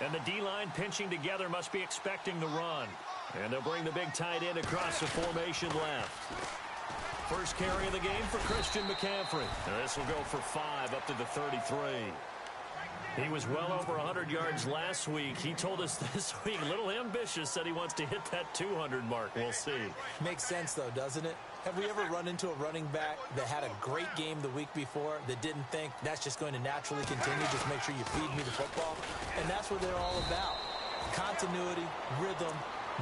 And the D-line pinching together must be expecting the run. And they'll bring the big tight end across the formation left. First carry of the game for Christian McCaffrey. And this will go for 5 up to the 33. He was well over 100 yards last week. He told us this week, a little ambitious, said he wants to hit that 200 mark. We'll see. Makes sense, though, doesn't it? Have we ever run into a running back that had a great game the week before that didn't think that's just going to naturally continue? Just make sure you feed me the football. And that's what they're all about. Continuity, rhythm,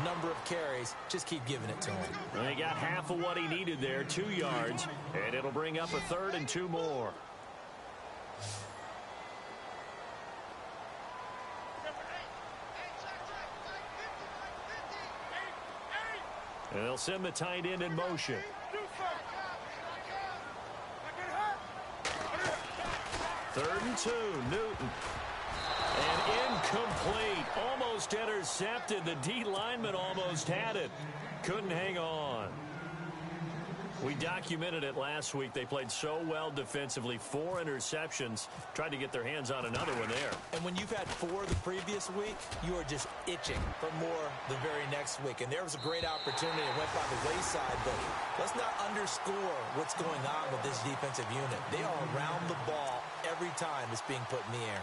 number of carries. Just keep giving it to him. Well, he got half of what he needed there, 2 yards, and it'll bring up a 3rd and 2 more. And they'll send the tight end in motion. 3rd and 2, Newton. And incomplete. Almost intercepted. The D lineman almost had it. Couldn't hang on. We documented it last week. They played so well defensively. 4 interceptions. Tried to get their hands on another one there. And when you've had 4 the previous week, you are just itching for more the very next week. And there was a great opportunity. It went by the wayside. But let's not underscore what's going on with this defensive unit. They are around the ball every time it's being put in the air.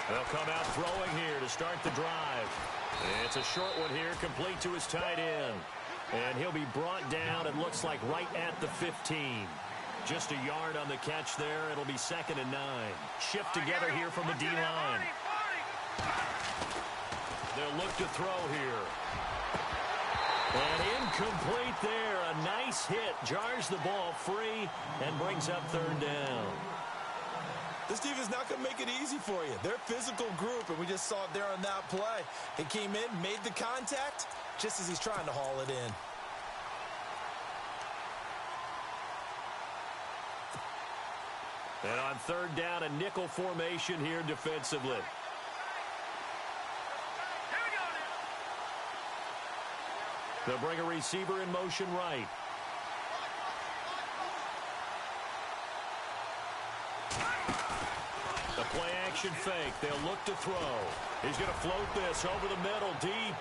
They'll come out throwing here to start the drive. It's a short one here, complete to his tight end. And he'll be brought down, it looks like, right at the 15. Just a yard on the catch there. It'll be 2nd and 9. Shift together here from the D-line. They'll look to throw here. And incomplete there. A nice hit. Jars the ball free and brings up 3rd down. This defense not going to make it easy for you. They're a physical group, and we just saw it there on that play. He came in, made the contact, just as he's trying to haul it in. And on 3rd down, a nickel formation here defensively. They'll bring a receiver in motion right. The play-action fake. They'll look to throw. He's going to float this over the middle, deep.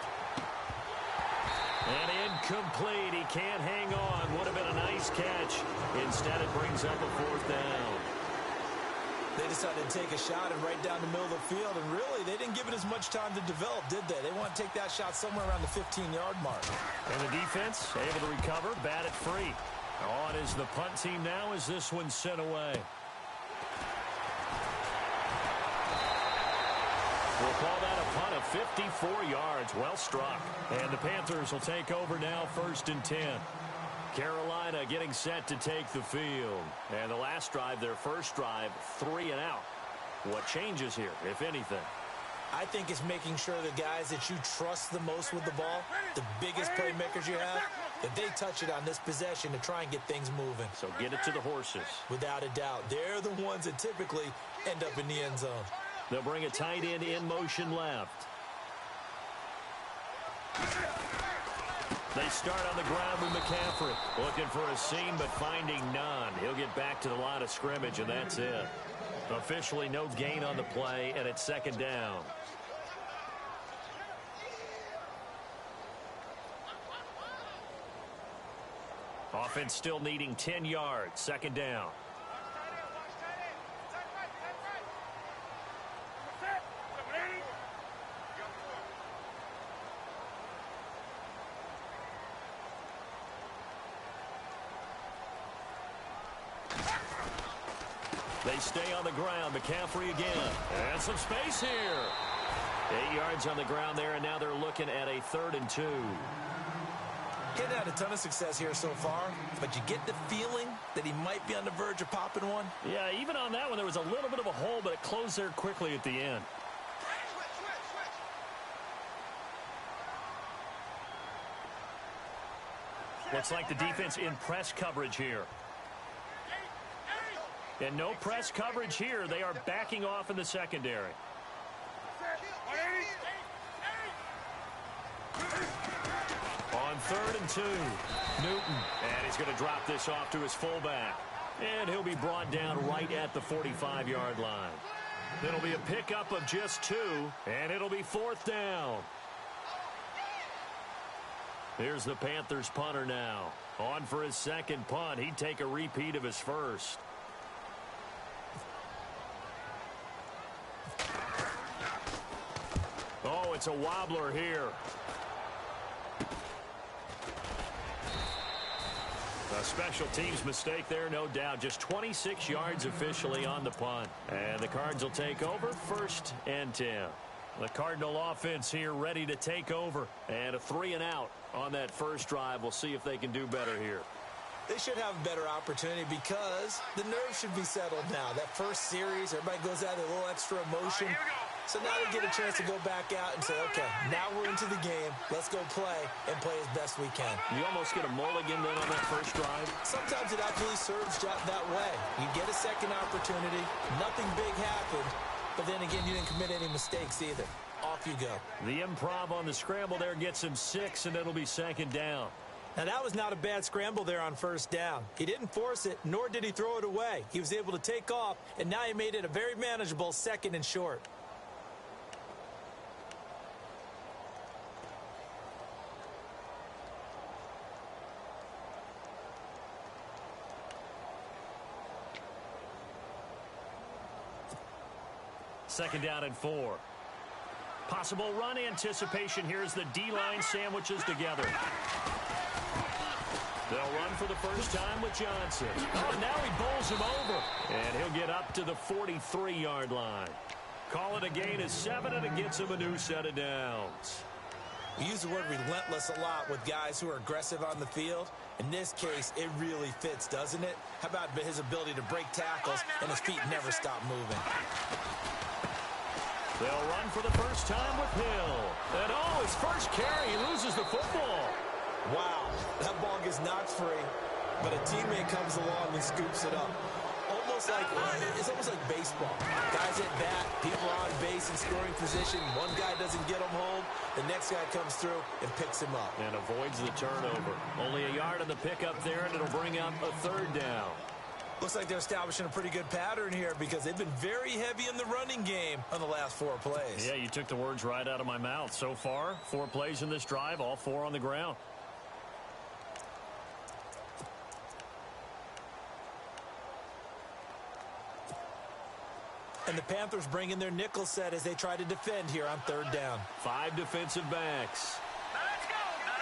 And incomplete. He can't hang on. Would have been a nice catch. Instead, it brings up a 4th down. They decided to take a shot and right down the middle of the field, and really, they didn't give it as much time to develop, did they? They want to take that shot somewhere around the 15-yard mark. And the defense able to recover, bat it free. On is the punt team now as this one's sent away. We'll call that a punt of 54 yards. Well struck. And the Panthers will take over now, 1st and 10. Carolina getting set to take the field. And the last drive, their first drive, 3 and out. What changes here, if anything? I think it's making sure the guys that you trust the most with the ball, the biggest playmakers you have, that they touch it on this possession to try and get things moving. So get it to the horses. Without a doubt. They're the ones that typically end up in the end zone. They'll bring a tight end in motion left. They start on the ground with McCaffrey. Looking for a seam, but finding none. He'll get back to the line of scrimmage, and that's it. Officially no gain on the play, and it's 2nd down. Offense still needing 10 yards. 2nd down. They stay on the ground. McCaffrey again. And some space here. 8 yards on the ground there, and now they're looking at a 3rd and 2. Getting had a ton of success here so far, but you get the feeling that he might be on the verge of popping one. Yeah, even on that one, there was a little bit of a hole, but it closed there quickly at the end. Looks like the defense in press coverage here. And no press coverage here. They are backing off in the secondary. On 3rd and 2, Newton. And he's going to drop this off to his fullback. And he'll be brought down right at the 45-yard line. It'll be a pickup of just 2, and it'll be 4th down. Here's the Panthers punter now. On for his second punt. He'd take a repeat of his first. Oh, it's a wobbler here. A special teams mistake there, no doubt. Just 26 yards officially on the punt. And the Cards will take over 1st and 10. The Cardinal offense here ready to take over. And a 3-and-out on that first drive. We'll see if they can do better here. They should have a better opportunity because the nerves should be settled now. That first series, everybody goes out with a little extra emotion. So now they get a chance to go back out and say, okay, now we're into the game. Let's go play and play as best we can. You almost get a mulligan then on that first drive. Sometimes it actually serves that way. You get a second opportunity. Nothing big happened. But then again, you didn't commit any mistakes either. Off you go. The improv on the scramble there gets him 6, and it'll be 2nd down. Now, that was not a bad scramble there on 1st down. He didn't force it, nor did he throw it away. He was able to take off, and now he made it a very manageable 2nd and short. Second down and 4. Possible run anticipation here as the D-line sandwiches together. They'll run for the first time with Johnson. Oh, now he bowls him over. And he'll get up to the 43-yard line. Call it a gain of 7, and it gets him a new set of downs. We use the word relentless a lot with guys who are aggressive on the field. In this case, it really fits, doesn't it? How about his ability to break tackles and his feet never stop moving? They'll run for the first time with Hill. And oh, his first carry, he loses the football. Wow, that ball gets knocked free, but a teammate comes along and scoops it up. It's almost like baseball. Guys at bat, people are on base in scoring position. One guy doesn't get him home. The next guy comes through and picks him up. And avoids the turnover. Only a yard on the pickup there, and it'll bring up a 3rd down. Looks like they're establishing a pretty good pattern here because they've been very heavy in the running game on the last 4 plays. Yeah, you took the words right out of my mouth. So far, 4 plays in this drive, all 4 on the ground. And the Panthers bring in their nickel set as they try to defend here on 3rd down. 5 defensive backs. Let's go. No.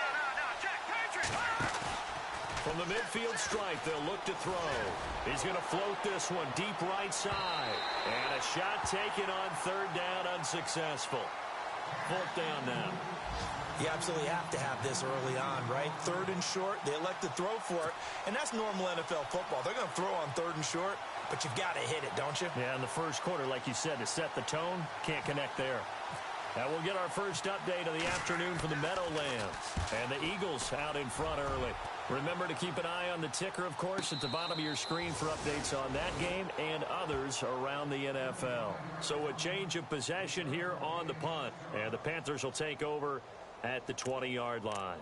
Jack Patrick. From the midfield stripe, they'll look to throw. He's going to float this one deep right side. And a shot taken on 3rd down, unsuccessful. 4th down now. You absolutely have to have this early on, right? 3rd and short, they elect to throw for it, and that's normal NFL football. They're going to throw on 3rd and short, but you've got to hit it, don't you? Yeah, in the first quarter, like you said, to set the tone, can't connect there. Now we'll get our first update of the afternoon from the Meadowlands. And the Eagles out in front early. Remember to keep an eye on the ticker, of course, at the bottom of your screen for updates on that game and others around the NFL. So a change of possession here on the punt. And the Panthers will take over at the 20-yard line.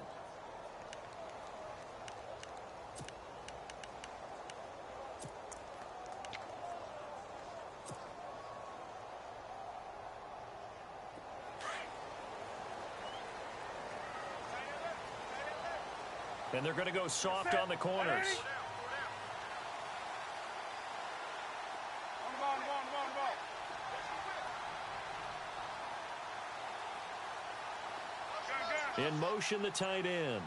And they're going to go soft on the corners. In motion, the tight end.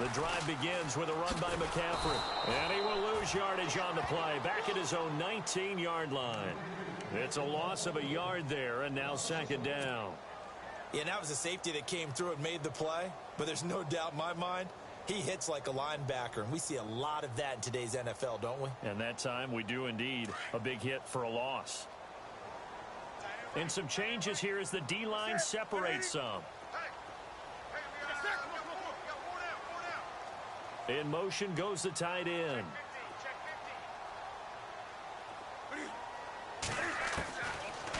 The drive begins with a run by McCaffrey. And he will lose yardage on the play. Back at his own 19-yard line. It's a loss of a yard there, and now 2nd down. Yeah, that was a safety that came through and made the play. But there's no doubt in my mind, he hits like a linebacker. And we see a lot of that in today's NFL, don't we? And that time we do indeed. A big hit for a loss. And some changes here as the D-line separates some. In motion goes the tight end.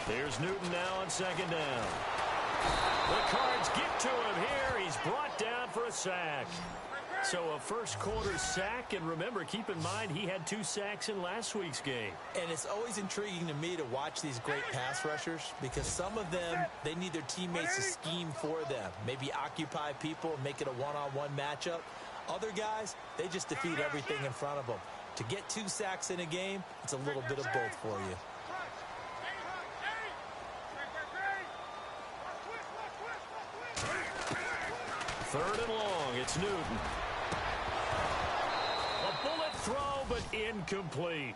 Here's Newton now on second down. The Cards get to him here. He's brought down for a sack. So a first quarter sack, and remember, keep in mind, he had 2 sacks in last week's game. And it's always intriguing to me to watch these great pass rushers because some of them, they need their teammates to scheme for them. Maybe occupy people, make it a one-on-one matchup. Other guys, they just defeat everything in front of them. To get 2 sacks in a game, it's a little bit of both for you. Third and long, it's Newton. A bullet throw, but incomplete.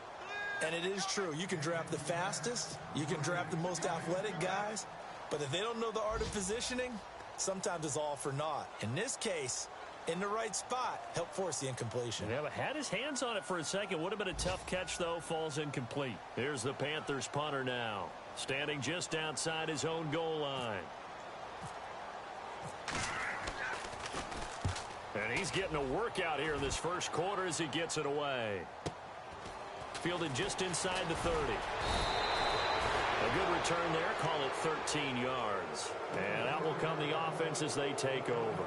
And it is true. You can draft the fastest. You can draft the most athletic guys. But if they don't know the art of positioning, sometimes it's all for naught. In this case, in the right spot, help force the incompletion. Yeah, but had his hands on it for a second. Would have been a tough catch, though. Falls incomplete. Here's the Panthers punter now, standing just outside his own goal line. And he's getting a workout here in this first quarter as he gets it away. Fielded just inside the 30. A good return there. Call it 13 yards. And out will come the offense as they take over.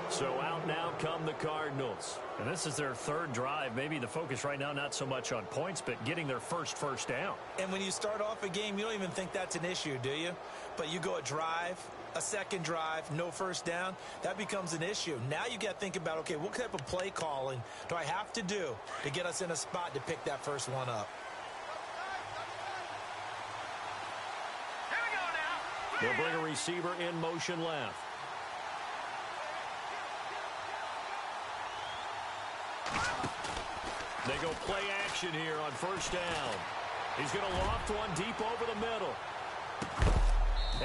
So out now come the Cardinals. And this is their third drive. Maybe the focus right now not so much on points, but getting their first down. And when you start off a game, you don't even think that's an issue, do you? But you go a drive, a second drive, no first down, that becomes an issue. Now you got to think about, okay, what type of play calling do I have to do to get us in a spot to pick that first one up? Here we go now. They'll bring a receiver in motion left. They go play action here on first down. He's going to loft one deep over the middle.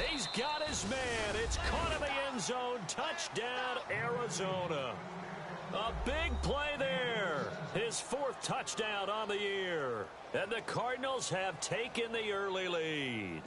He's got his man. It's caught in the end zone. Touchdown, Arizona. A big play there. His 4th touchdown on the year. And the Cardinals have taken the early lead.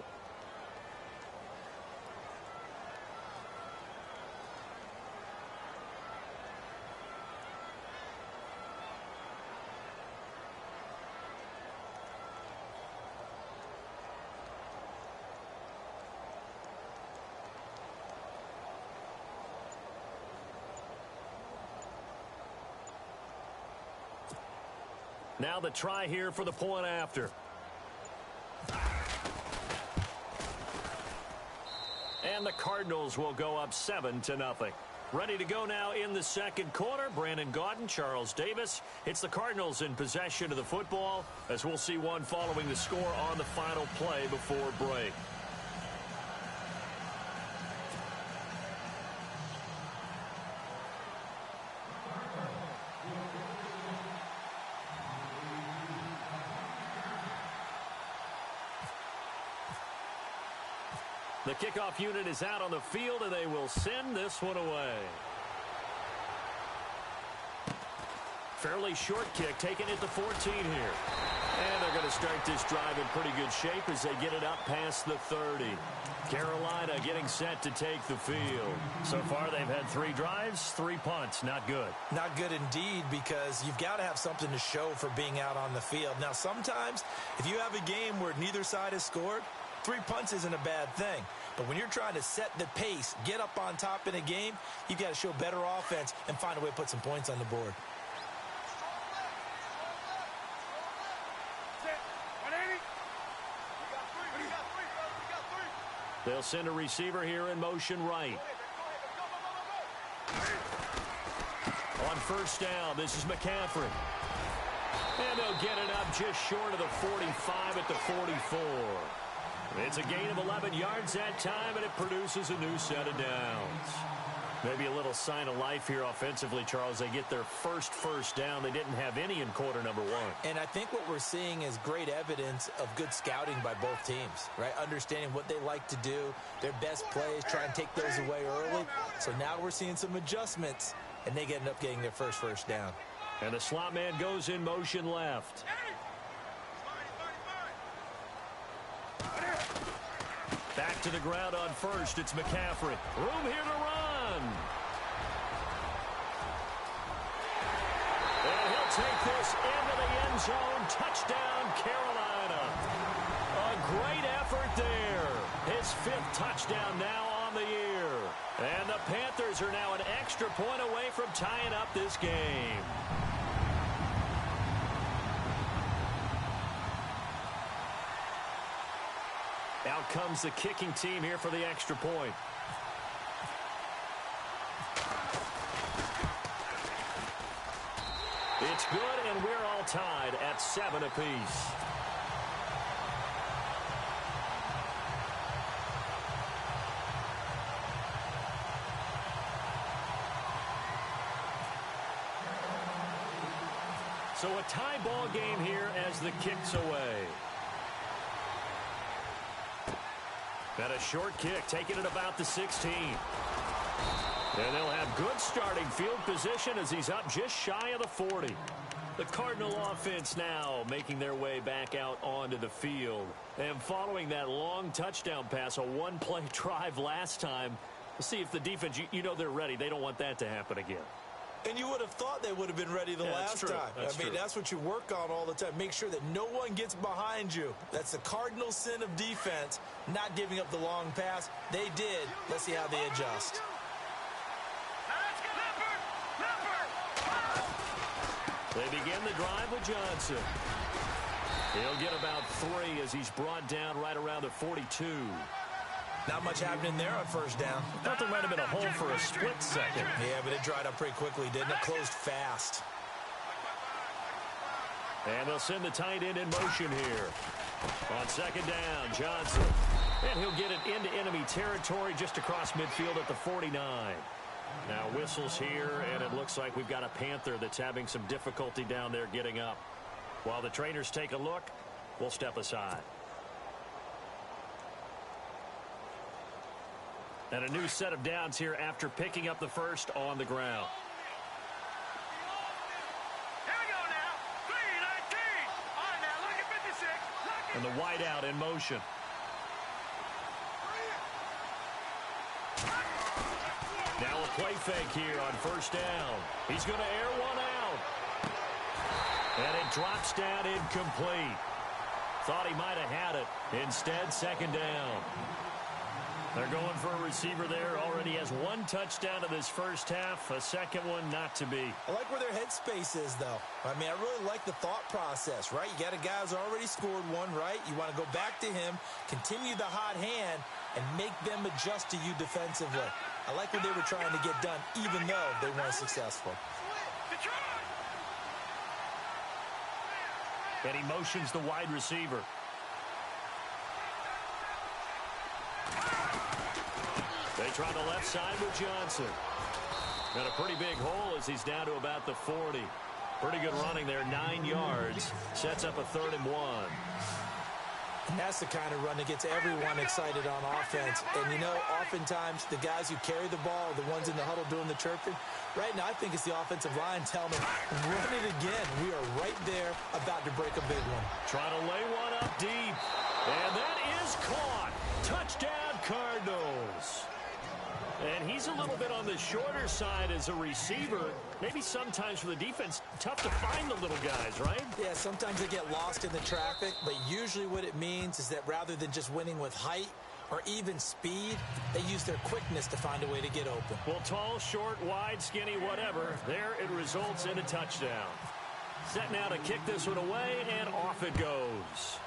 Now the try here for the point after. And the Cardinals will go up 7-0. Ready to go now in the second quarter. Brandon Gaudin, Charles Davis. It's the Cardinals in possession of the football, as we'll see one following the score on the final play before break. The kickoff unit is out on the field, and they will send this one away. Fairly short kick, taking it to 14 here. And they're going to start this drive in pretty good shape as they get it up past the 30. Carolina getting set to take the field. So far, they've had 3 drives, 3 punts. Not good. Not good indeed, because you've got to have something to show for being out on the field. Now, sometimes, if you have a game where neither side has scored, 3 punts isn't a bad thing. But when you're trying to set the pace, get up on top in a game, you've got to show better offense and find a way to put some points on the board. They'll send a receiver here in motion right. On first down, this is McCaffrey. And they'll get it up just short of the 45 at the 44. It's a gain of 11 yards that time, and it produces a new set of downs. Maybe a little sign of life here offensively, Charles. They get their first down. They didn't have any in quarter number 1. And I think what we're seeing is great evidence of good scouting by both teams, right? Understanding what they like to do, their best plays, try and take those away early. So now we're seeing some adjustments, and they end up getting their first down. And the slot man goes in motion left. to the ground on first. It's McCaffrey. Room here to run. And he'll take this into the end zone. Touchdown, Carolina. A great effort there. His 5th touchdown now on the year. And the Panthers are now an extra point away from tying up this game. Out comes the kicking team here for the extra point. It's good, and we're all tied at 7 apiece. So a tie ball game here as the kick's away. And a short kick, taking it about the 16. And they'll have good starting field position as he's up just shy of the 40. The Cardinal offense now making their way back out onto the field. And following that long touchdown pass, a one-play drive last time, we'll see if the defense, you know they're ready. They don't want that to happen again. And you would have thought they would have been ready the last time. I mean, that's what you work on all the time. Make sure that no one gets behind you. That's the cardinal sin of defense, not giving up the long pass. They did. Let's see how they adjust. They begin the drive with Johnson. He'll get about 3 as he's brought down right around the 42. Not much happening there on first down. Thought there might have been a hole for a split second. Yeah, but it dried up pretty quickly, didn't it? Closed fast. And they'll send the tight end in motion here. On second down, Johnson. And he'll get it into enemy territory just across midfield at the 49. Now whistles here, and it looks like we've got a Panther that's having some difficulty down there getting up. While the trainers take a look, we'll step aside. And a new set of downs here after picking up the first on the ground. Here we go now. 3-19. All right, now look at 56. And the wideout in motion. Now a play fake here on first down. He's going to air one out. And it drops down incomplete. Thought he might have had it. Instead, second down. They're going for a receiver there. Already has 1 touchdown in this first half. A second one not to be. I like where their headspace is, though. I mean, I really like the thought process, right? You got a guy who's already scored one, right? You want to go back to him, continue the hot hand, and make them adjust to you defensively. I like what they were trying to get done, even though they weren't successful. And he motions the wide receiver. They try the left side with Johnson. Got a pretty big hole as he's down to about the 40. Pretty good running there, 9 yards. Sets up a 3rd and 1. And that's the kind of run that gets everyone excited on offense. And, you know, oftentimes the guys who carry the ball are the ones in the huddle doing the chirping. Right now, I think it's the offensive line telling them, run it again. We are right there about to break a big one. Trying to lay one up deep. And that is caught. Touchdown, Cardinals. And he's a little bit on the shorter side as a receiver. Maybe sometimes for the defense, tough to find the little guys, right? Yeah, sometimes they get lost in the traffic, but usually what it means is that rather than just winning with height or even speed, they use their quickness to find a way to get open. Well, tall, short, wide, skinny, whatever, there it results in a touchdown. Set now to kick this one away, and off it goes.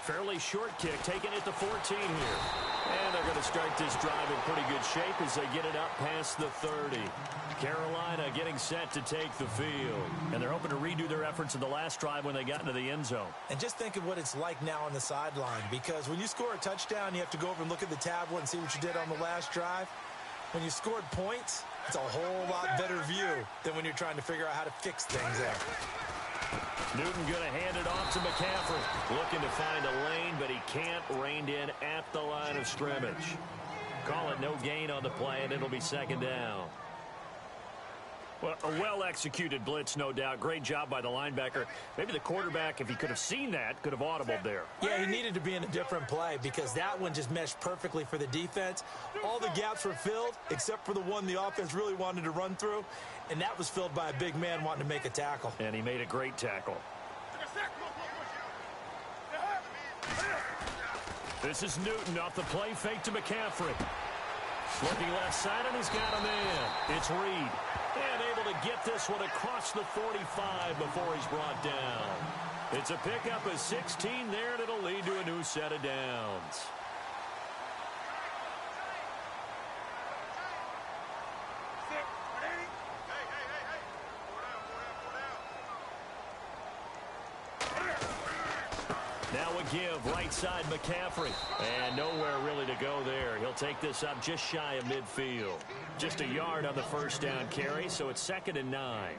Fairly short kick, taking it to 14 here. And they're going to start this drive in pretty good shape as they get it up past the 30. Carolina getting set to take the field. And they're hoping to redo their efforts in the last drive when they got into the end zone. And just think of what it's like now on the sideline, because when you score a touchdown, you have to go over and look at the tablet and see what you did on the last drive. When you scored points, it's a whole lot better view than when you're trying to figure out how to fix things there. Newton going to hand it off to McCaffrey. Looking to find a lane, but he can't. Reined in at the line of scrimmage. Call it no gain on the play, and it'll be second down. Well, a well-executed blitz, no doubt. Great job by the linebacker. Maybe the quarterback, if he could have seen that, could have audibled there. Yeah, he needed to be in a different play because that one just meshed perfectly for the defense. All the gaps were filled except for the one the offense really wanted to run through, and that was filled by a big man wanting to make a tackle. And he made a great tackle. This is Newton off the play fake to McCaffrey. Looking left side, and he's got a man. It's Reed. And able to get this one across the 45 before he's brought down. It's a pickup of 16 there, and it'll lead to a new set of downs. Now a give, right side McCaffrey. And nowhere really to go there. He'll take this up just shy of midfield. Just a yard on the first down carry, so it's 2nd and 9.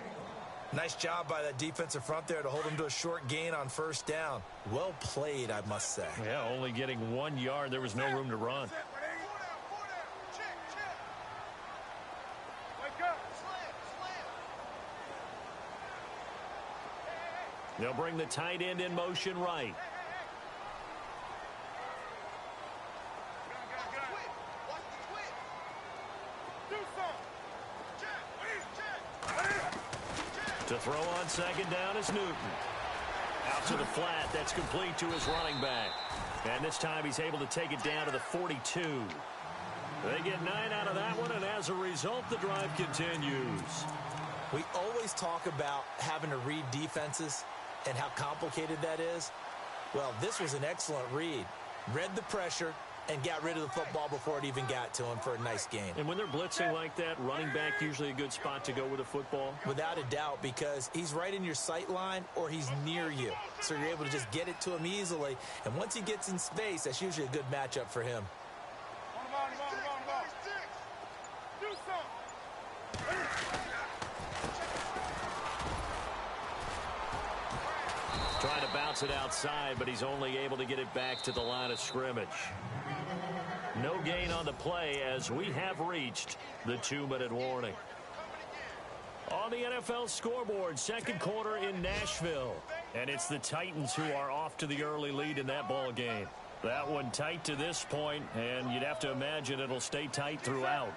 Nice job by that defensive front there to hold him to a short gain on first down. Well played, I must say. Yeah, only getting 1 yard. There was no room to run. They'll bring the tight end in motion right. To throw on 2nd down is Newton. Out to the flat. That's complete to his running back. And this time he's able to take it down to the 42. They get 9 out of that one, and as a result, the drive continues. We always talk about having to read defenses and how complicated that is. Well, this was an excellent read. Read the pressure and got rid of the football before it even got to him for a nice gain. And when they're blitzing like that, running back usually a good spot to go with the football? Without a doubt, because he's right in your sight line or he's near you. So you're able to just get it to him easily. And once he gets in space, that's usually a good matchup for him. Trying to bounce it outside, but he's only able to get it back to the line of scrimmage. No gain on the play as we have reached the 2-minute warning. On the NFL scoreboard, 2nd quarter in Nashville. And it's the Titans who are off to the early lead in that ball game. That one tight to this point, and you'd have to imagine it'll stay tight throughout.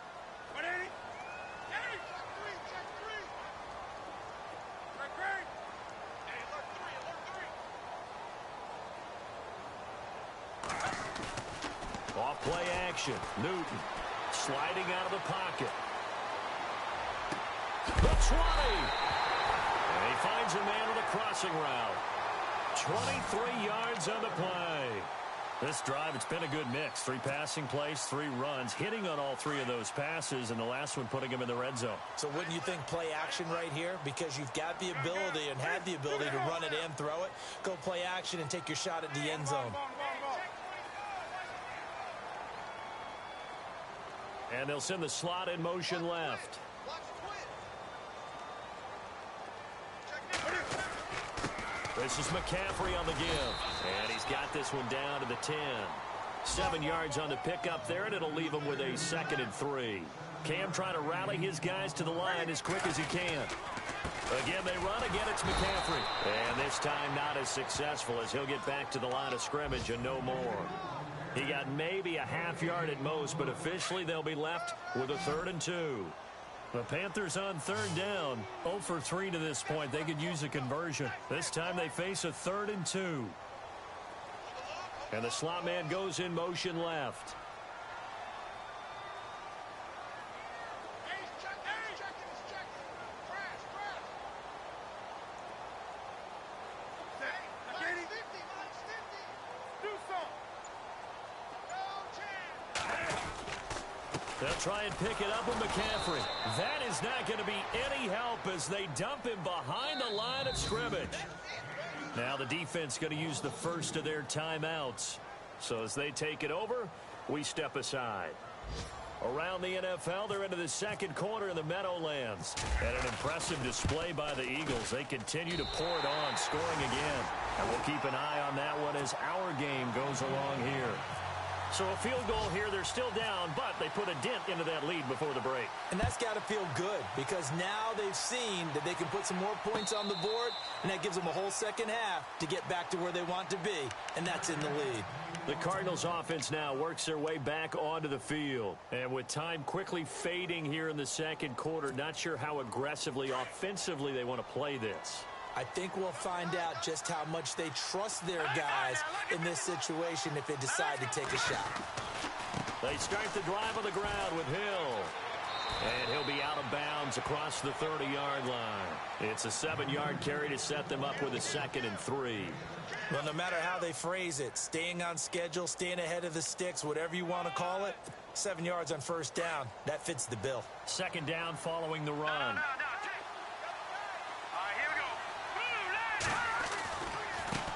Off-play action. Newton sliding out of the pocket. The 20. And he finds a man with a crossing route. 23 yards on the play. This drive, it's been a good mix. 3 passing plays, 3 runs, hitting on all 3 of those passes, and the last one putting him in the red zone. So wouldn't you think play action right here? Because you've got the ability and have the ability to run it and throw it. Go play action and take your shot at the end zone. And they'll send the slot in motion left. This is McCaffrey on the give. And he's got this one down to the 10. 7 yards on the pickup there, and it'll leave him with a 2nd and 3. Cam trying to rally his guys to the line as quick as he can. Again, they run. Again, it's McCaffrey. And this time not as successful as he'll get back to the line of scrimmage and no more. He got maybe a half yard at most, but officially they'll be left with a 3rd and 2. The Panthers on 3rd down. 0 for 3 to this point. They could use a conversion. This time they face a 3rd and 2. And the slot man goes in motion left. They'll try and pick it up with McCaffrey. That is not going to be any help as they dump him behind the line of scrimmage. Now the defense going to use the first of their timeouts. So as they take it over, we step aside. Around the NFL, they're into the 2nd quarter in the Meadowlands. And an impressive display by the Eagles. They continue to pour it on, scoring again. And we'll keep an eye on that one as our game goes along here. So a field goal here. They're still down, but they put a dent into that lead before the break. And that's got to feel good because now they've seen that they can put some more points on the board, and that gives them a whole second half to get back to where they want to be, and that's in the lead. The Cardinals offense now works their way back onto the field. And with time quickly fading here in the second quarter, not sure how aggressively, offensively they want to play this. I think we'll find out just how much they trust their guys in this situation if they decide to take a shot. They start the drive on the ground with Hill. And he'll be out of bounds across the 30-yard line. It's a 7-yard carry to set them up with a 2nd and 3. Well, no matter how they phrase it, staying on schedule, staying ahead of the sticks, whatever you want to call it, 7 yards on first down, that fits the bill. 2nd down following the run.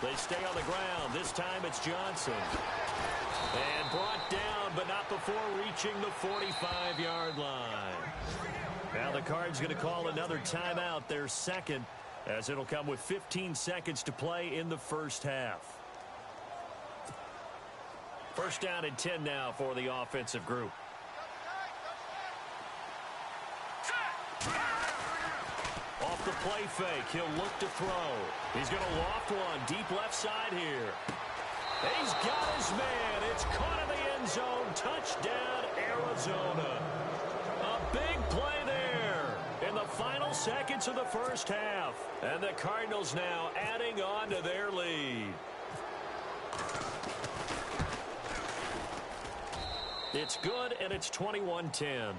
They stay on the ground. This time it's Johnson. And brought down, but not before reaching the 45-yard line. Now the Cards going to call another timeout, their second, as it'll come with 15 seconds to play in the first half. First down and 10 now for the offensive group. Off the play fake, he'll look to throw. He's going to loft one deep left side here. He's got his man. It's caught in the end zone. Touchdown, Arizona. A big play there in the final seconds of the first half. And the Cardinals now adding on to their lead. It's good, and it's 21-10.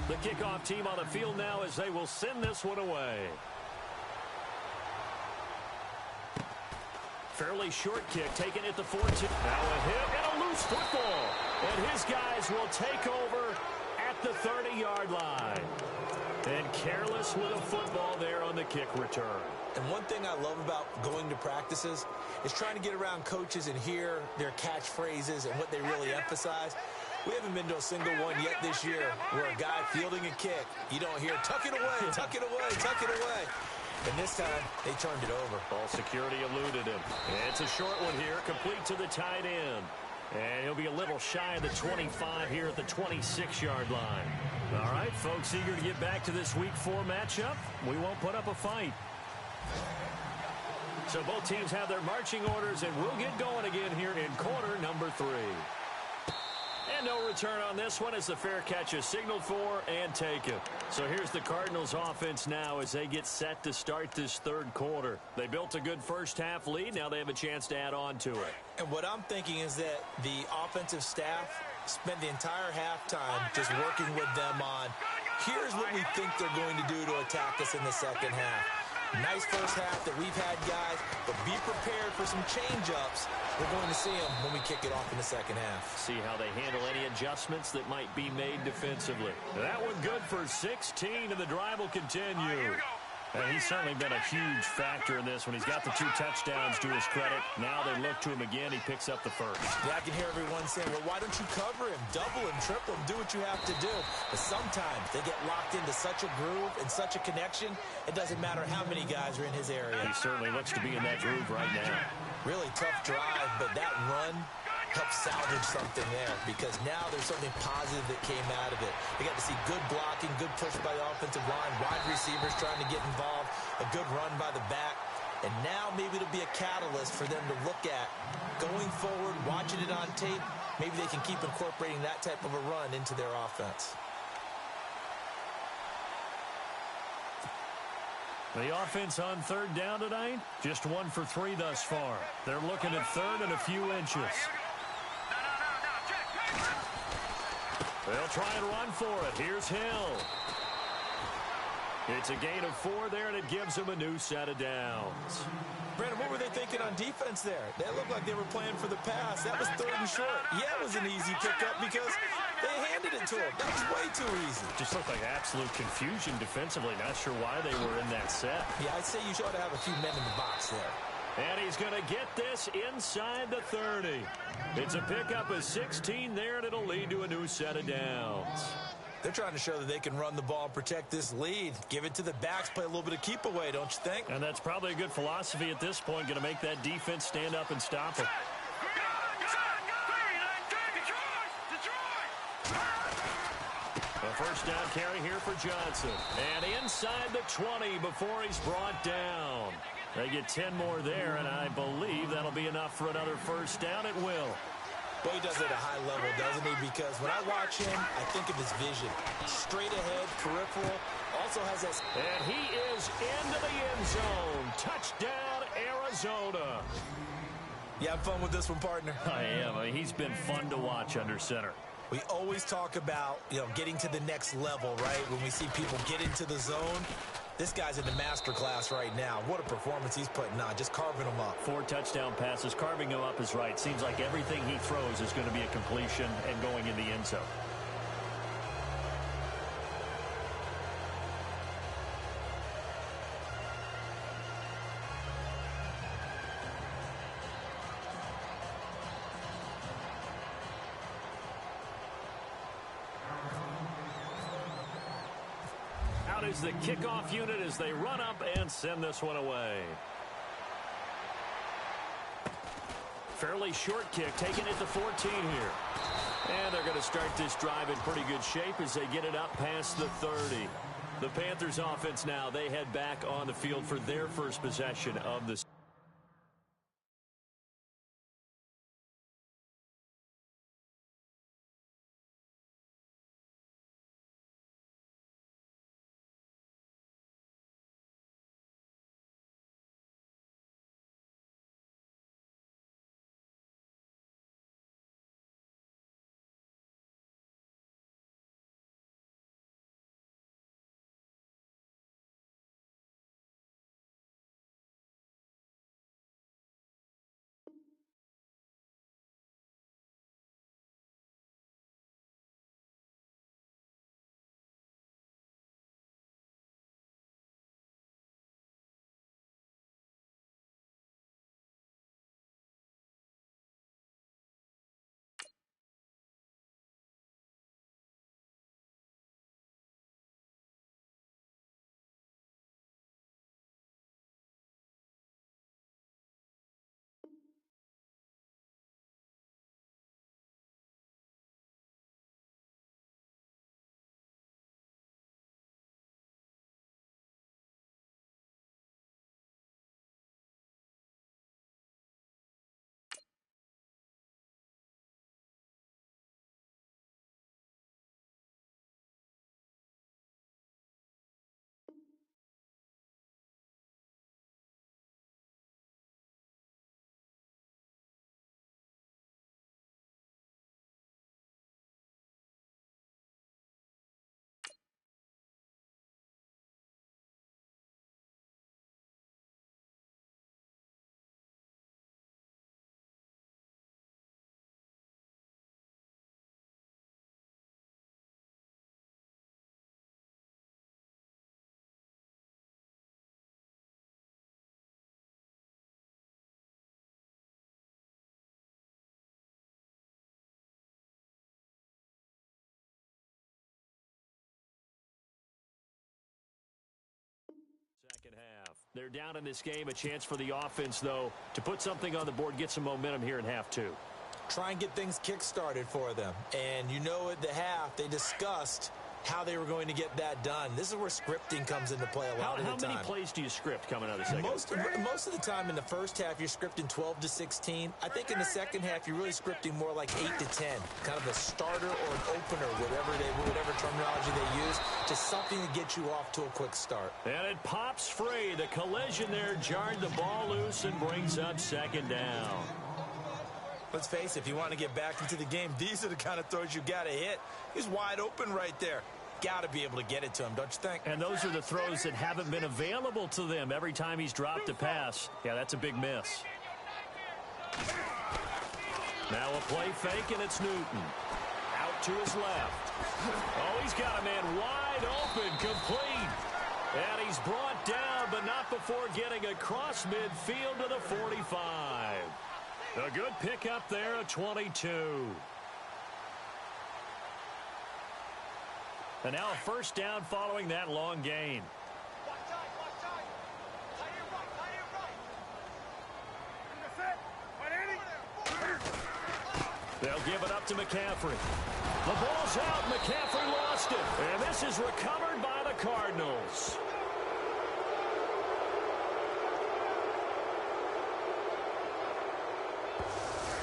The kickoff team on the field now as they will send this one away. Fairly short kick taken at the 14. Now a hit and a loose football. And his guys will take over at the 30-yard line. And careless with a football there on the kick return. And one thing I love about going to practices is trying to get around coaches and hear their catchphrases and what they really emphasize. We haven't been to a single one yet this year where a guy fielding a kick, you don't hear, tuck it away, tuck it away, tuck it away. And this time, they turned it over. Ball security eluded him. And it's a short one here, complete to the tight end. And he'll be a little shy of the 25 here at the 26-yard line. All right, folks, eager to get back to this Week 4 matchup. We won't put up a fight. So both teams have their marching orders, and we'll get going again here in quarter number 3. And no return on this one as the fair catch is signaled for and taken. So here's the Cardinals offense now as they get set to start this third quarter. They built a good first half lead. Now they have a chance to add on to it. And what I'm thinking is that the offensive staff spent the entire halftime just working with them on, here's what we think they're going to do to attack us in the second half. Nice first half that we've had, guys, but be prepared for some change-ups. We're going to see them when we kick it off in the second half. See how they handle any adjustments that might be made defensively. That one good for 16, and the drive will continue. And he's certainly been a huge factor in this when he's got the 2 touchdowns to his credit. Now they look to him again. He picks up the first. Yeah, I can hear everyone saying, well, why don't you cover him? Double him, triple him, do what you have to do. But sometimes they get locked into such a groove and such a connection, it doesn't matter how many guys are in his area. He certainly looks to be in that groove right now. Really tough drive, but that run helped salvage something there because now there's something positive that came out of it. They got to see good blocking, good push by the offensive line, wide receivers trying to get involved, a good run by the back, and now maybe it'll be a catalyst for them to look at going forward, watching it on tape. Maybe they can keep incorporating that type of a run into their offense. The offense on third down tonight, just 1 for 3 thus far. They're looking at third and a few inches. They'll try and run for it. Here's Hill. It's a gain of 4 there, and it gives them a new set of downs. Brandon, what were they thinking on defense there? They looked like they were playing for the pass. That was third and short. Yeah, it was an easy pickup because they handed it to him. That was way too easy. Just looked like absolute confusion defensively. Not sure why they were in that set. Yeah, I'd say you ought to have a few men in the box there. And he's going to get this inside the 30. It's a pickup of 16 there, and it'll lead to a new set of downs. They're trying to show that they can run the ball and protect this lead. Give it to the backs, play a little bit of keep away, don't you think? And that's probably a good philosophy at this point, going to make that defense stand up and stop it. A first down carry here for Johnson. And inside the 20 before he's brought down. They get 10 more there, and I believe that'll be enough for another first down. It will. Well, he does it at a high level, doesn't he? Because when I watch him, I think of his vision. Straight ahead, peripheral, also has that. And he is into the end zone. Touchdown, Arizona. You have fun with this one, partner? I am. I mean, he's been fun to watch under center. We always talk about, getting to the next level, right? When we see people get into the zone. This guy's in the master class right now. What a performance he's putting on, just carving them up. 4 touchdown passes, carving them up is right. Seems like everything he throws is going to be a completion and going in the end zone. Out is the kickoff unit as they run up and send this one away. Fairly short kick, taking it to 14 here. And they're going to start this drive in pretty good shape as they get it up past the 30. The Panthers offense now, they head back on the field for their first possession of the second half. They're down in this game. A chance for the offense, though, to put something on the board, get some momentum here in half 2. Try and get things kick-started for them. And at the half, they discussed how they were going to get that done. This is where scripting comes into play a lot of the time. How many plays do you script coming out of the second? Most of the time in the first half, you're scripting 12 to 16. I think in the second half, you're really scripting more like 8 to 10. Kind of a starter or an opener, whatever terminology they use, just something to get you off to a quick start. And it pops free. The collision there jarred the ball loose and brings up second down. Let's face it, if you want to get back into the game, these are the kind of throws you got to hit. He's wide open right there. Got to be able to get it to him, don't you think? And those are the throws that haven't been available to them every time he's dropped a pass. Yeah, that's a big miss. Now a play fake, and it's Newton. Out to his left. Oh, he's got a man wide open, complete. And he's brought down but not before getting across midfield to the 45. A good pickup there at 22. And now a first down following that long gain. They'll give it up to McCaffrey. The ball's out. McCaffrey lost it. And this is recovered by the Cardinals.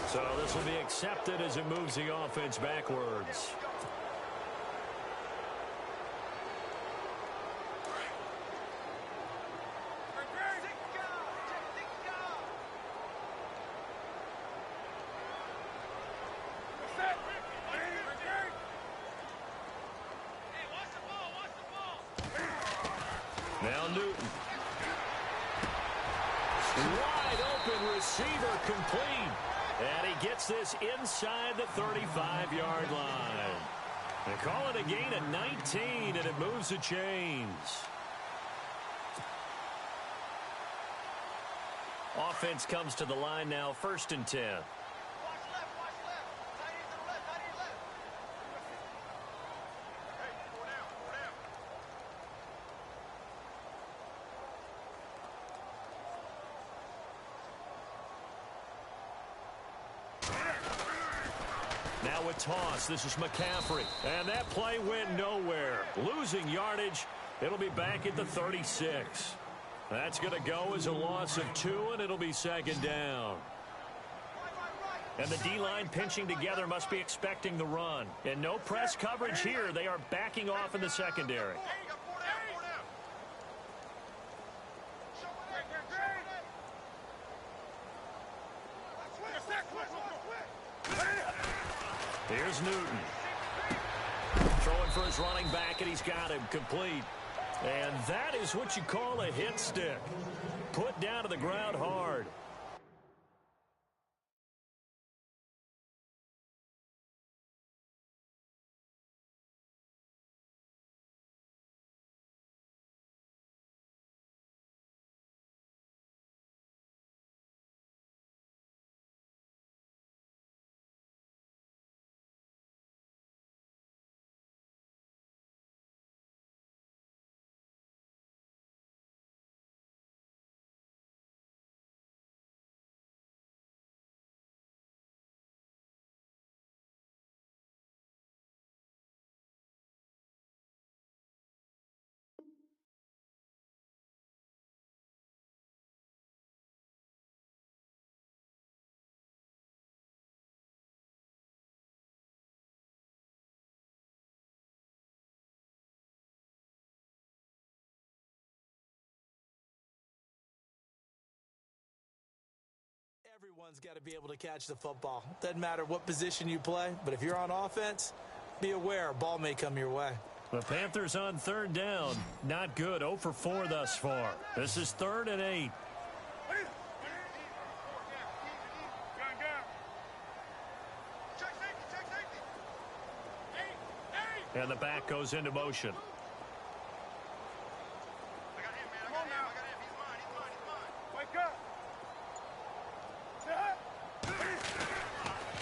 So this will be accepted as it moves the offense backwards. Now Newton. Wide open receiver complete. And he gets this inside the 35-yard line. They call it a gain of 19, and it moves the chains. Offense comes to the line now, 1st and 10. Now a toss. This is McCaffrey. And that play went nowhere. Losing yardage. It'll be back at the 36. That's going to go as a loss of 2, and it'll be 2nd down. And the D-line pinching together must be expecting the run. And no press coverage here. They are backing off in the secondary. Here's Newton. Throwing for his running back, and he's got him complete. And that is what you call a hit stick. Put down to the ground hard. Everyone's got to be able to catch the football. Doesn't matter what position you play, but if you're on offense, be aware a ball may come your way. The Panthers on 3rd down. Not good. 0 for 4 thus far. This is 3rd and 8. And the back goes into motion.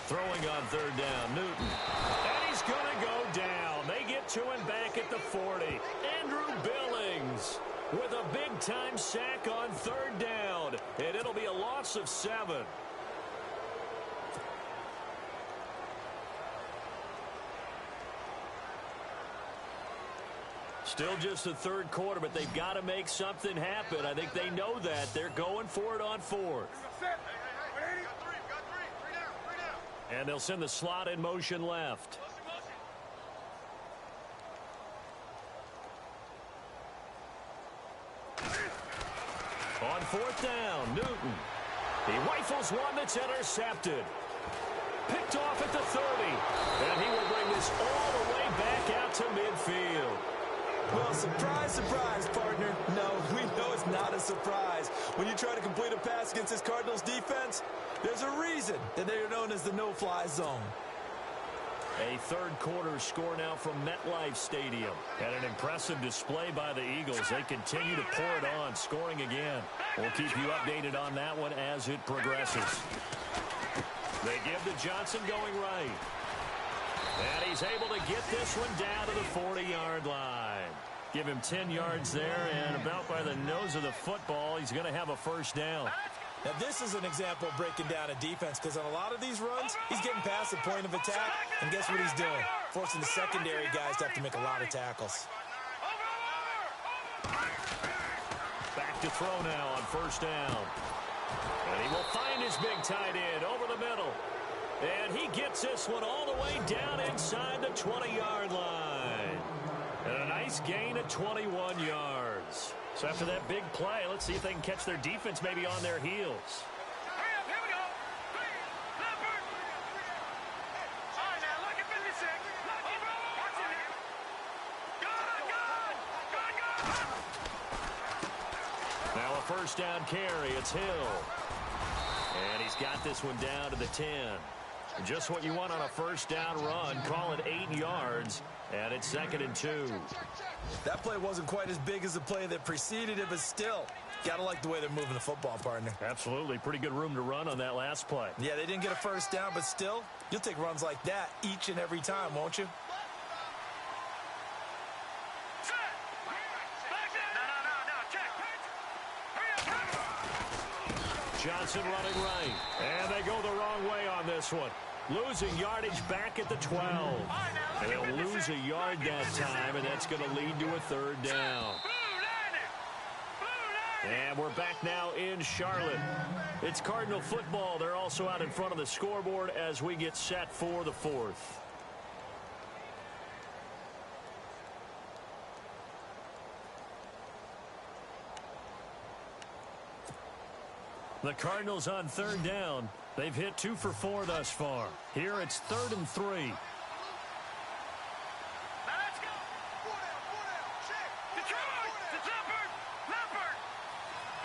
Throwing on 3rd down, Newton. And he's going to go down. They get to him back at the 40. Andrew Billings with a big-time sack on 3rd down. And it'll be a loss of 7. Still just the 3rd quarter, but they've got to make something happen. I think they know that. They're going for it on 4th. And they'll send the slot in motion left. On 4th down, Newton. He rifles one that's intercepted. Picked off at the 30. And he will bring this all the way back out to midfield. Well, surprise, surprise, partner. No, we know it's not a surprise. When you try to complete a pass against this Cardinals defense, there's a reason that they are known as the no-fly zone. A third quarter score now from MetLife Stadium. And an impressive display by the Eagles. They continue to pour it on, scoring again. We'll keep you updated on that one as it progresses. They give to Johnson going right. And he's able to get this one down to the 40-yard line. Give him 10 yards there, and about by the nose of the football, he's going to have a first down. Now, this is an example of breaking down a defense, because on a lot of these runs, he's getting past the point of attack, and guess what he's doing? Forcing the secondary guys to have to make a lot of tackles. Back to throw now on first down. And he will find his big tight end over the middle. And he gets this one all the way down inside the 20-yard line. And a nice gain of 21 yards. So after that big play, let's see if they can catch their defense maybe on their heels. Hurry up, here we go. Leopard. All right, now, look at 56. Look at watch it now. Good. Now a first down carry. It's Hill. And he's got this one down to the 10. Just what you want on a first down run. Call it 8 yards. And it's 2nd and 2. That play wasn't quite as big as the play that preceded it, but still, gotta like the way they're moving the football, partner. Absolutely. Pretty good room to run on that last play. Yeah, they didn't get a first down, but still, you'll take runs like that each and every time, won't you? Set. Back there. No. Check. Hurry up. Johnson running right. And they go the wrong way on this one. Losing yardage back at the 12. And they'll lose a yard that time, and that's going to lead to a third down. And we're back now in Charlotte. It's Cardinal football. They're also out in front of the scoreboard as we get set for the fourth. The Cardinals on third down. They've hit 2 for 4 thus far. Here it's 3rd and 3. Let's go. 4 down. Check. Detroit. It's Leopard.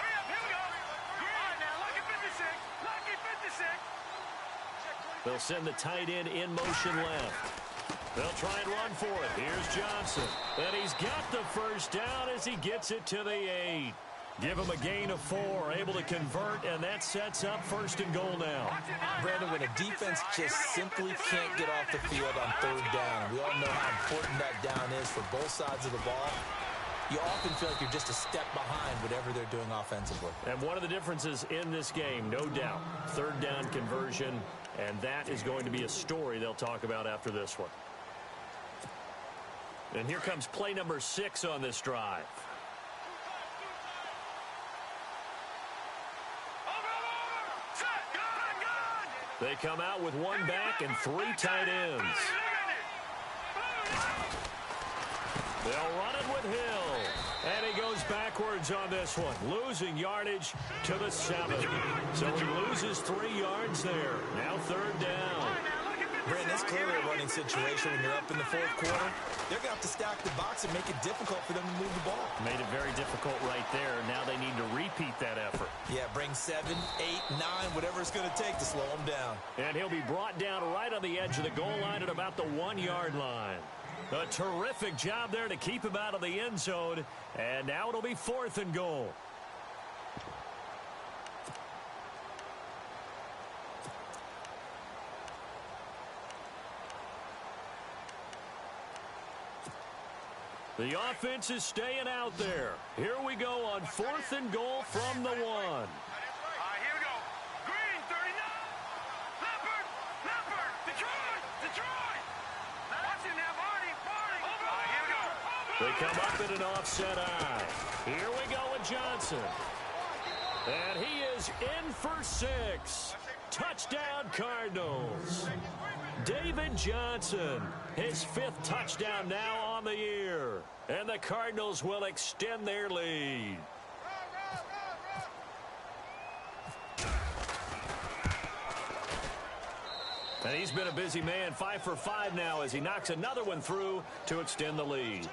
Hurry up. Here we go. All right, now, lucky 56. Lucky 56. They'll send the tight end in motion left. They'll try and run for it. Here's Johnson. And he's got the first down as he gets it to the 8. Give him a gain of 4, able to convert, and that sets up 1st and goal now. Brandon, when a defense just simply can't get off the field on third down, we all know how important that down is for both sides of the ball. You often feel like you're just a step behind whatever they're doing offensively. And one of the differences in this game, no doubt, third down conversion, and that is going to be a story they'll talk about after this one. And here comes play number 6 on this drive. They come out with 1 back and 3 tight ends. They'll run it with Hill. And he goes backwards on this one, losing yardage to the 7. So he loses 3 yards there. Now 3rd down. Brandon, it's clearly a running situation when you're up in the 4th quarter. They're going to have to stack the box and make it difficult for them to move the ball. Made it very difficult right there. Now they need to repeat that effort. Yeah, bring 7, 8, 9, whatever it's going to take to slow them down. And he'll be brought down right on the edge of the goal line at about the 1-yard line. A terrific job there to keep him out of the end zone. And now it'll be 4th and goal. The offense is staying out there. Here we go on 4th and goal from the 1. All right, here we go. Green, 39. Leopard. Detroit. Watch it now, Barney. All right, here we go. They come up in an offset eye. Here we go with Johnson. And he is in for 6. Touchdown, Cardinals. David Johnson, his 5th touchdown now on the year. And the Cardinals will extend their lead. And he's been a busy man, 5 for 5 now as he knocks another one through to extend the lead.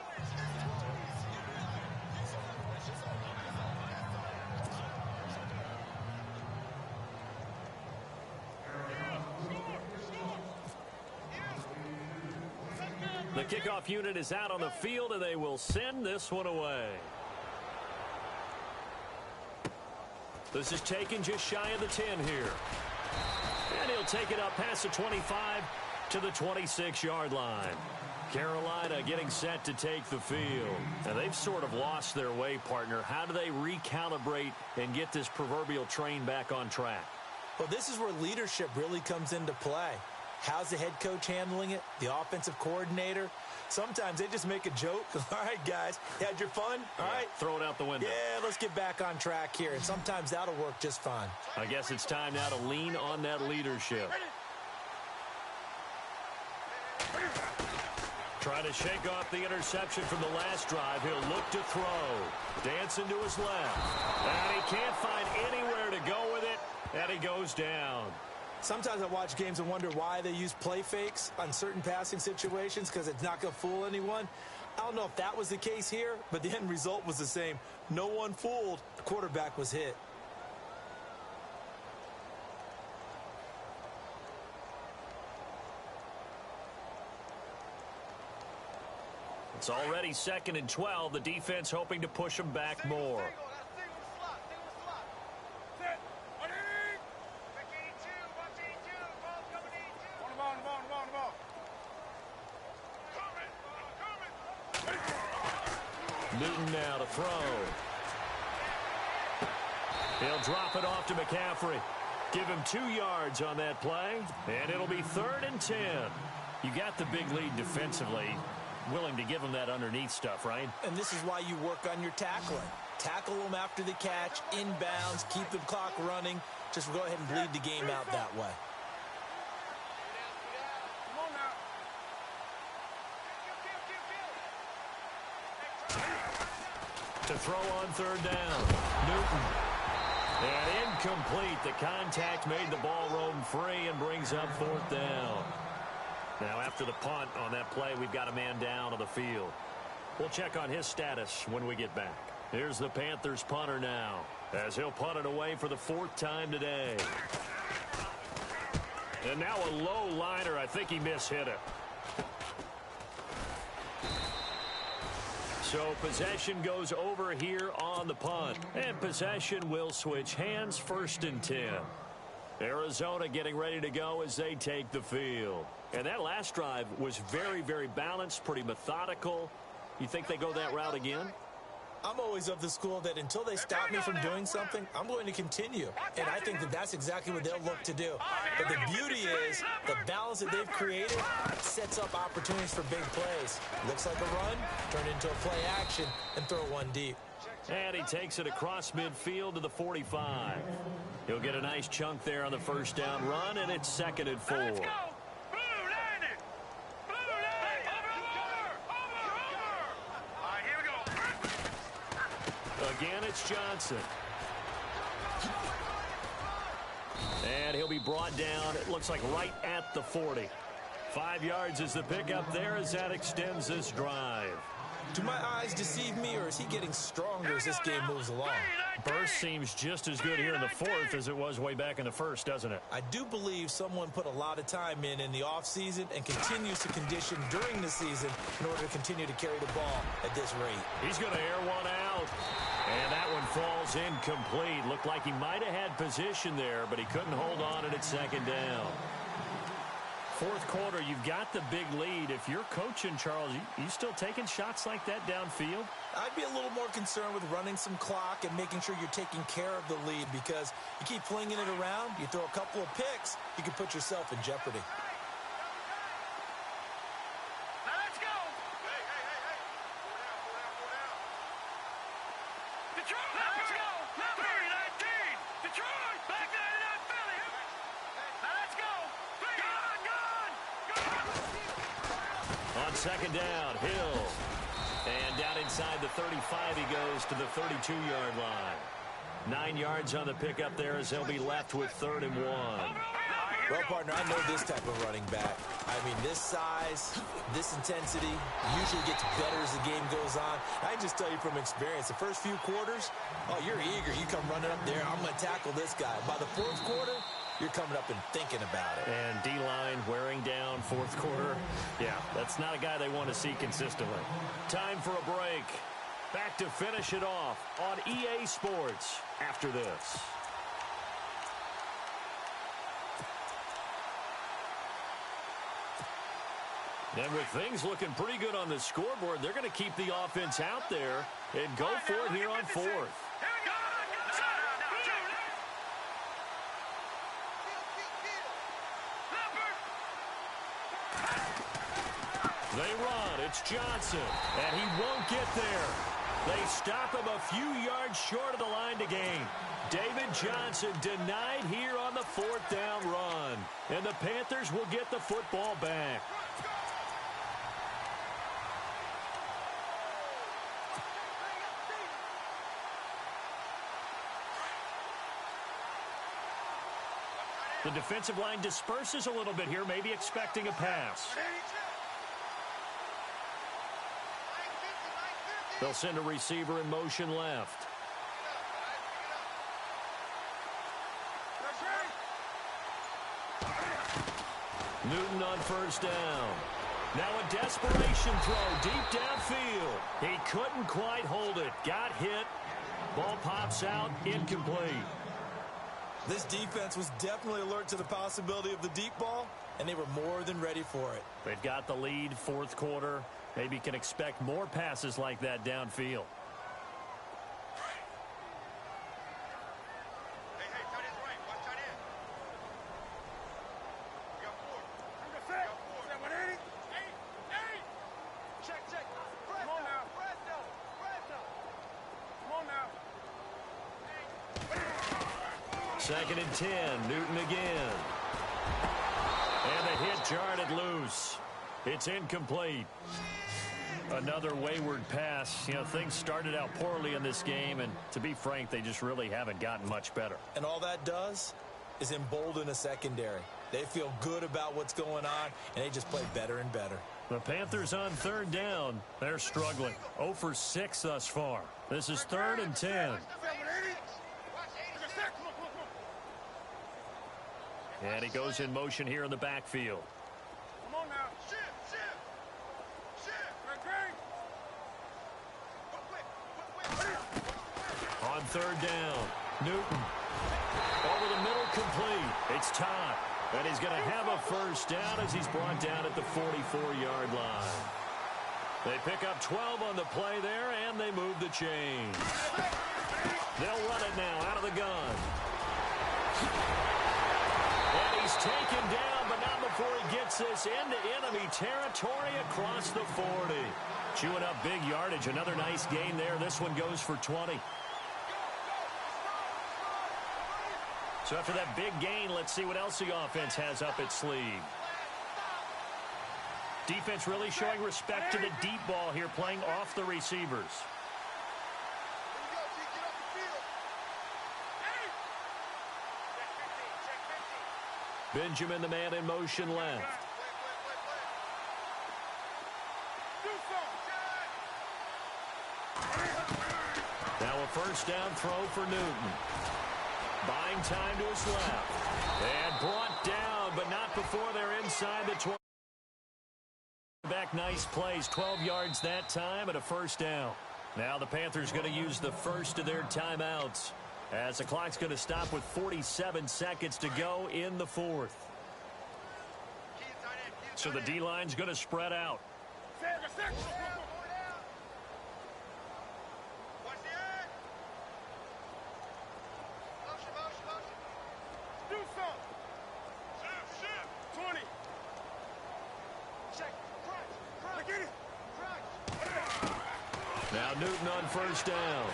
The kickoff unit is out on the field, and they will send this one away. This is taken just shy of the 10 here. And he'll take it up past the 25 to the 26-yard line. Carolina getting set to take the field. And they've sort of lost their way, partner. How do they recalibrate and get this proverbial train back on track? Well, this is where leadership really comes into play. How's the head coach handling it? The offensive coordinator? Sometimes they just make a joke. All right, guys, you had your fun? All right. Throw it out the window. Yeah, let's get back on track here. And sometimes that'll work just fine. I guess it's time now to lean on that leadership. Trying to shake off the interception from the last drive. He'll look to throw. Dancing to his left. And he can't find anywhere to go with it. And he goes down. Sometimes I watch games and wonder why they use play fakes on certain passing situations because it's not going to fool anyone. I don't know if that was the case here, but the end result was the same. No one fooled. The quarterback was hit. It's already 2nd and 12. The defense hoping to push them back more. Newton now to throw. He'll drop it off to McCaffrey. Give him 2 yards on that play, and it'll be 3rd and 10. You got the big lead defensively. Willing to give him that underneath stuff, right? And this is why you work on your tackling. Tackle them after the catch, inbounds, keep the clock running. Just go ahead and bleed the game out that way. To throw on 3rd down. Newton. And incomplete. The contact made the ball roam free and brings up 4th down. Now, after the punt on that play, we've got a man down on the field. We'll check on his status when we get back. Here's the Panthers punter now, as he'll punt it away for the 4th time today. And now a low liner. I think he mishit it. So possession goes over here on the punt. And possession will switch hands, 1st and 10. Arizona getting ready to go as they take the field. And that last drive was very, very balanced, pretty methodical. You think they go that route again? I'm always of the school that until they stop me from doing something, I'm going to continue. And I think that that's exactly what they'll look to do. But the beauty is the balance that they've created sets up opportunities for big plays. Looks like a run, turn into a play action, and throw one deep. And he takes it across midfield to the 45. He'll get a nice chunk there on the 1st down run, and it's 2nd and 4. Let's go. Blue, land it. Blue, land it. Over. All right, here we go. Again, it's Johnson. And he'll be brought down, it looks like right at the 40. 5 yards is the pickup there as that extends this drive. Do my eyes deceive me, or is he getting stronger as this game moves along? Burst seems just as good here in the 4th as it was way back in the 1st, doesn't it? I do believe someone put a lot of time in the offseason and continues to condition during the season in order to continue to carry the ball at this rate. He's going to air one out. And that one falls incomplete. Looked like he might have had position there, but he couldn't hold on and it's 2nd down. 4th quarter, you've got the big lead. If you're coaching, Charles, you still taking shots like that downfield? I'd be a little more concerned with running some clock and making sure you're taking care of the lead, because you keep flinging it around, you throw a couple of picks, you can put yourself in jeopardy. Now let's go. Hey. Detroit, let's go. 3-19. Detroit, back 99 Philly. Now let's go. On 2nd down, Hill. And down inside the 35, he goes to the 32-yard line. 9 yards on the pickup there as they'll be left with 3rd and 1. Well, partner, I know this type of running back. I mean, this size, this intensity usually gets better as the game goes on. I can just tell you from experience, the first few quarters, oh, you're eager. You come running up there, I'm going to tackle this guy. By the 4th quarter, you're coming up and thinking about it. And D-line wearing down fourth quarter. Yeah, that's not a guy they want to see consistently. Time for a break. Back to finish it off on EA Sports after this. And with things looking pretty good on the scoreboard, they're going to keep the offense out there and go for it here on fourth. They run. It's Johnson, and he won't get there. They stop him a few yards short of the line to gain. David Johnson denied here on the fourth down run, and the Panthers will get the football back. The defensive line disperses a little bit here, maybe expecting a pass. They'll send a receiver in motion left. Newton on first down. Now a desperation throw deep downfield. He couldn't quite hold it. Got hit. Ball pops out, incomplete. This defense was definitely alert to the possibility of the deep ball, and they were more than ready for it. They've got the lead fourth quarter. Maybe can expect more passes like that downfield. Second and 10, Newton again. And the hit jarred it loose. It's incomplete. Another wayward pass. You know, things started out poorly in this game, and to be frank, they just really haven't gotten much better. And all that does is embolden a secondary. They feel good about what's going on, and they just play better and better. The Panthers on third down. They're struggling. 0 for 6 thus far. This is 3rd and 10. And he goes in motion here in the backfield. Come on now. Shift. On third down, Newton. Over the middle, complete. It's Todd. And he's going to have a first down as he's brought down at the 44-yard line. They pick up 12 on the play there, and they move the chains. They'll run it now out of the gun. And he's taken down, but not before he gets this into enemy territory across the 40. Chewing up big yardage. Another nice gain there. This one goes for 20. So after that big gain, let's see what else the offense has up its sleeve. Defense really showing respect to the deep ball here, playing off the receivers. Benjamin, the man in motion left. Now a first down throw for Newton. Buying time to his left. And brought down, but not before they're inside the 20. Back, nice plays. 12 yards that time and a first down. Now the Panthers going to use the first of their timeouts, as the clock's going to stop with 47 seconds to go in the fourth. So the D-line's going to spread out. Now Newton on first down.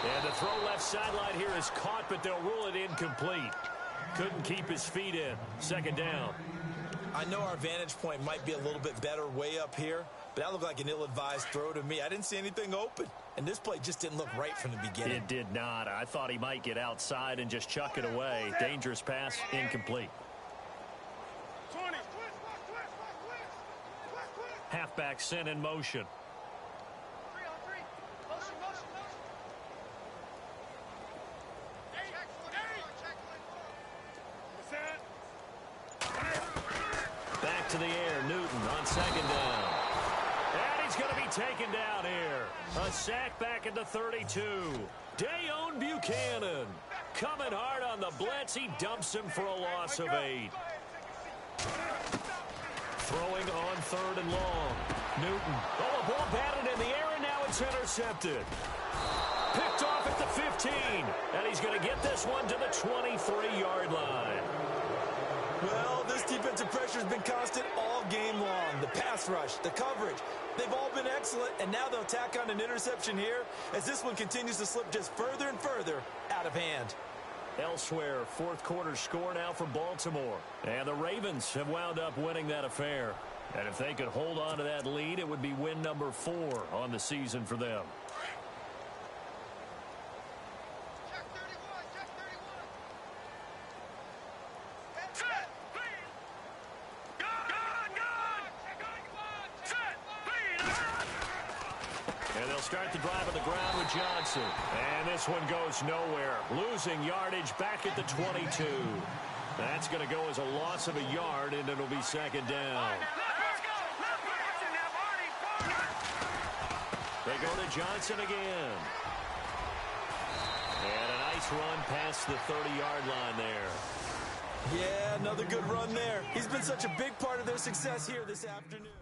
And the throw left sideline here is caught, but they'll rule it incomplete. Couldn't keep his feet in. Second down. I know our vantage point might be a little bit better way up here, but that looked like an ill-advised throw to me. I didn't see anything open, and this play just didn't look right from the beginning. It did not. I thought he might get outside and just chuck it away. Dangerous pass, incomplete. Halfback sent in motion. to the air. Newton on second down. And he's going to be taken down here. A sack back at the 32. Dayon Buchanan coming hard on the blitz. He dumps him for a loss of 8. Throwing on 3rd and long. Newton. Oh, a ball batted in the air, and now it's intercepted. Picked off at the 15. And he's going to get this one to the 23-yard line. Well, this defensive pressure has been constant all game long. The pass rush, the coverage, they've all been excellent, and now they'll tack on an interception here as this one continues to slip just further and further out of hand. Elsewhere, fourth quarter score now for Baltimore. And the Ravens have wound up winning that affair. And if they could hold on to that lead, it would be win number 4 on the season for them. Start the drive on the ground with Johnson. And this one goes nowhere. Losing yardage back at the 22. That's going to go as a loss of a yard, and it'll be second down. They go to Johnson again. And a nice run past the 30-yard line there. Yeah, another good run there. He's been such a big part of their success here this afternoon.